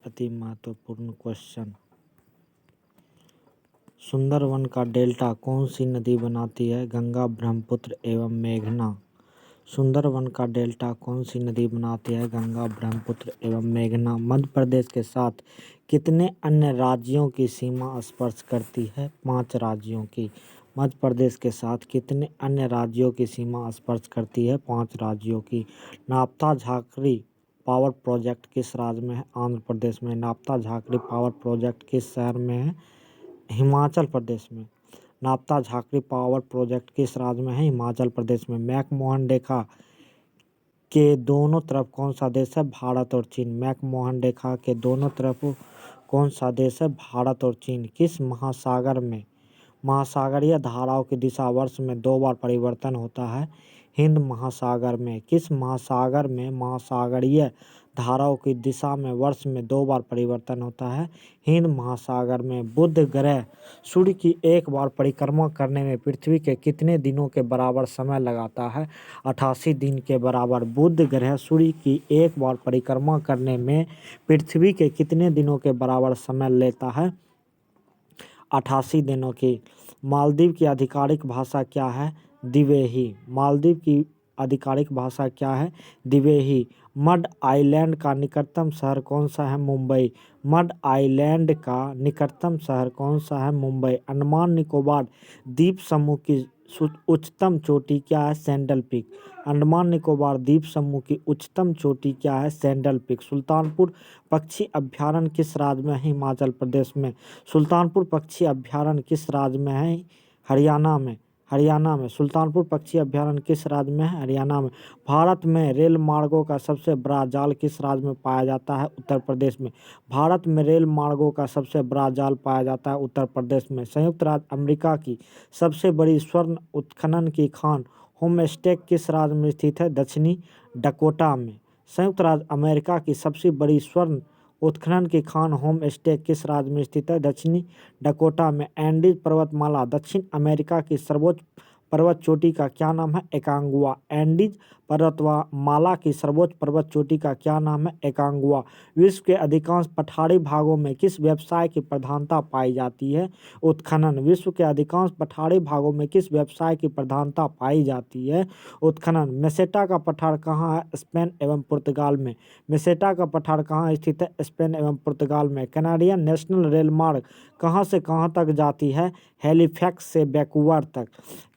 अति महत्वपूर्ण क्वेश्चन। सुंदरवन का डेल्टा कौन सी नदी बनाती है? गंगा, ब्रह्मपुत्र एवं मेघना। सुंदरवन का डेल्टा कौन सी नदी बनाती है? गंगा, ब्रह्मपुत्र एवं मेघना। मध्य प्रदेश के साथ कितने अन्य राज्यों की सीमा स्पर्श करती है? 5 राज्यों की। मध्य प्रदेश के साथ कितने अन्य राज्यों की सीमा स्पर्श करती है? 5 राज्यों की। नाप्ता झाकरी पावर प्रोजेक्ट किस राज्य में है? आंध्र प्रदेश में। नाप्ता झाकरी पावर प्रोजेक्ट किस शहर में है? हिमाचल प्रदेश में। नाप्ता झाकरी पावर प्रोजेक्ट किस राज्य में है? हिमाचल प्रदेश में। मैकमोहन रेखा के दोनों तरफ कौन सा देश है? भारत और चीन। मैकमोहन रेखा के दोनों तरफ कौन सा देश है? भारत और चीन। किस महासागर में महासागरीय धाराओं की दिशा वर्ष में 2 बार परिवर्तन होता है? हिंद महासागर में। किस महासागर में महासागरीय धाराओं की दिशा में वर्ष में 2 बार परिवर्तन होता है? हिंद महासागर में। बुध ग्रह सूर्य की एक बार परिक्रमा करने में पृथ्वी के कितने दिनों के बराबर समय लगाता है? 88 दिन के बराबर। बुध ग्रह सूर्य की एक बार परिक्रमा करने में पृथ्वी के कितने दिनों के बराबर समय लेता है? 88 दिनों की। मालदीव की आधिकारिक भाषा क्या है? दिवेही। मालदीव की आधिकारिक भाषा क्या है? दिवेही। मड आइलैंड का निकटतम शहर कौन सा है? मुंबई। मड आइलैंड का निकटतम शहर कौन सा है? मुंबई। अंडमान निकोबार द्वीप समूह की उच्चतम चोटी क्या है? Sandal peak. अंडमान निकोबार द्वीप समूह की उच्चतम चोटी क्या है? Sandal peak. सुल्तानपुर पक्षी अभ्यारण्य किस राज्य में है? हिमाचल प्रदेश में। सुल्तानपुर पक्षी अभ्यारण्य किस राज्य में है? हरियाणा में। हरियाणा में। सुल्तानपुर पक्षी अभ्यारण्य किस राज्य में है? हरियाणा में। भारत में रेल मार्गों का सबसे बड़ा जाल किस राज्य में पाया जाता है? उत्तर प्रदेश में। भारत में रेल मार्गों का सबसे बड़ा जाल पाया जाता है उत्तर प्रदेश में। संयुक्त राज्य अमेरिका की सबसे बड़ी स्वर्ण उत्खनन की खान होमस्टेक किस राज्य में स्थित है? दक्षिणी डकोटा में। संयुक्त राज्य अमेरिका की सबसे बड़ी स्वर्ण उत्खनन की खान होमस्टेक किस राज्य में स्थित है? दक्षिणी डकोटा में। एंडीज पर्वतमाला दक्षिण अमेरिका की सर्वोच्च पर्वत चोटी का क्या नाम है? एकांगुआ। एंडीज पर्वतमाला की सर्वोच्च पर्वत चोटी का क्या नाम है? एकांगुआ। विश्व के अधिकांश पठारी भागों में किस व्यवसाय की प्रधानता पाई जाती है? उत्खनन। विश्व के अधिकांश पठारी भागों में किस व्यवसाय की प्रधानता पाई जाती है? उत्खनन। मेसेटा का पठार कहाँ है? स्पेन एवं पुर्तगाल में। मेसेटा का पठार कहाँ स्थित है? स्पेन एवं पुर्तगाल में। कैनेडियन नेशनल रेल मार्ग कहाँ से कहाँ तक जाती है? हैलिफैक्स से वैंकूवर तक।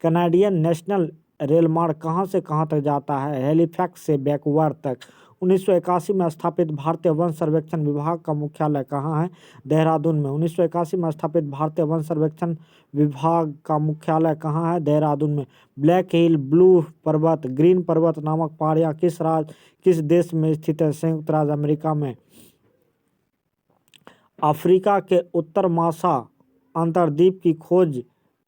कैनेडियन नेशनल रेल मार्ग कहाँ से कहाँ तक जाता है? हैलिफैक्स से वैंकूवर तक। 1981 में स्थापित भारतीय वन सर्वेक्षण विभाग का मुख्यालय कहाँ है? देहरादून में। 1981 में स्थापित भारतीय वन सर्वेक्षण विभाग का मुख्यालय कहाँ है? देहरादून में। ब्लैक हिल, ब्लू पर्वत, ग्रीन पर्वत नामक पहाड़ियाँ किस देश में स्थित है? संयुक्त राज्य अमेरिका में। अफ्रीका के उत्तर मासा अंतर्द्वीप की खोज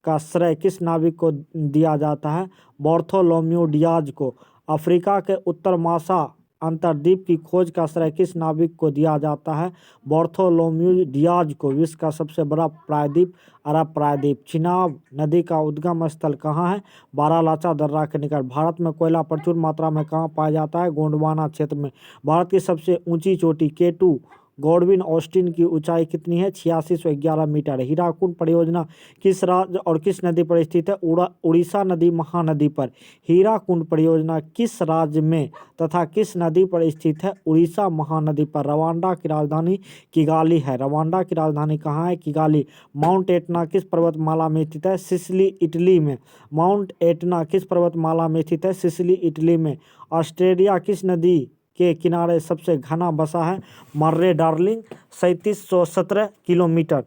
का श्रेय किस नाविक को दिया जाता है? बार्थोलोम्यू डियाज को। अफ्रीका के उत्तर मासा अंतर्द्वीप की खोज का श्रेय किस नाविक को दिया जाता है? बार्थोलोम्यू डियाज को। विश्व का सबसे बड़ा प्रायद्वीप अरब प्रायद्वीप। चिनाब नदी का उद्गम स्थल कहाँ है? बारालाचा दर्रा के निकट। भारत में कोयला प्रचुर मात्रा में कहाँ पाया जाता है? गोंडवाना क्षेत्र में। भारत की सबसे ऊंची चोटी K2 गॉडविन ऑस्टिन की ऊंचाई कितनी है? 8611 मीटर। हीराकुंड परियोजना किस राज्य और किस नदी पर स्थित है? उड़ीसा नदी महानदी पर। हीराकुंड परियोजना किस राज्य में तथा किस नदी पर स्थित है? उड़ीसा महानदी पर। रवांडा की राजधानी किगाली है। रवांडा की राजधानी कहाँ है? किगाली। माउंट एटना किस पर्वतमाला में स्थित है? सिसिली इटली में। माउंट एटना किस पर्वतमाला में स्थित है? सिसिली इटली में। ऑस्ट्रेलिया किस नदी के किनारे सबसे घना बसा है? मर्रे डार्लिंग 3717 किलोमीटर।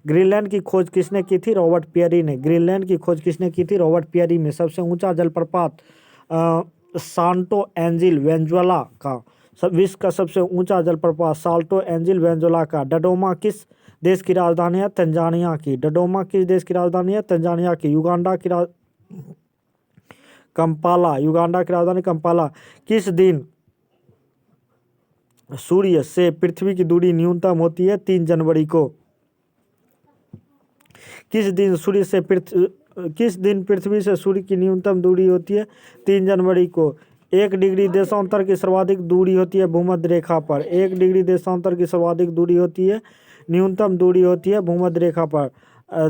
ग्रीनलैंड की खोज किसने की थी? रॉबर्ट पियरी ने। ग्रीनलैंड की खोज किसने की थी? रॉबर्ट पियरी में। सबसे ऊंचा जलप्रपात सांटो एंजिल वेनेजुएला का। विश्व का सबसे ऊंचा जलप्रपात साल्टो एंजिल वेनेजुएला का। डोडोमा किस देश की राजधानी है? तंजानिया की। डोडोमा किस देश की राजधानी है? तंजानिया की। कंपाला युगांडा की राजधानी कंपाला। किस दिन सूर्य से पृथ्वी की दूरी न्यूनतम होती है? 3 जनवरी को। किस दिन पृथ्वी से सूर्य की न्यूनतम दूरी होती है? 3 जनवरी को। 1 डिग्री देशांतर की सर्वाधिक दूरी होती है भूमध्य रेखा पर। 1 डिग्री देशांतर की सर्वाधिक दूरी होती है, न्यूनतम दूरी होती है भूमध्य रेखा पर।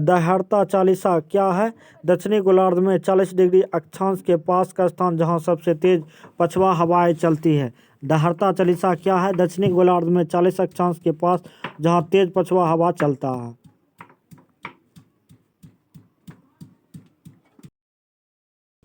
दाहड़ता चालीसा क्या है? दक्षिणी गोलार्ध में 40 डिग्री अक्षांश के पास का स्थान जहां सबसे तेज पछुआ हवाएं चलती है। दाहड़ता चालीसा क्या है? दक्षिणी गोलार्ध में 40 अक्षांश के पास जहां तेज पछुआ हवा चलता है।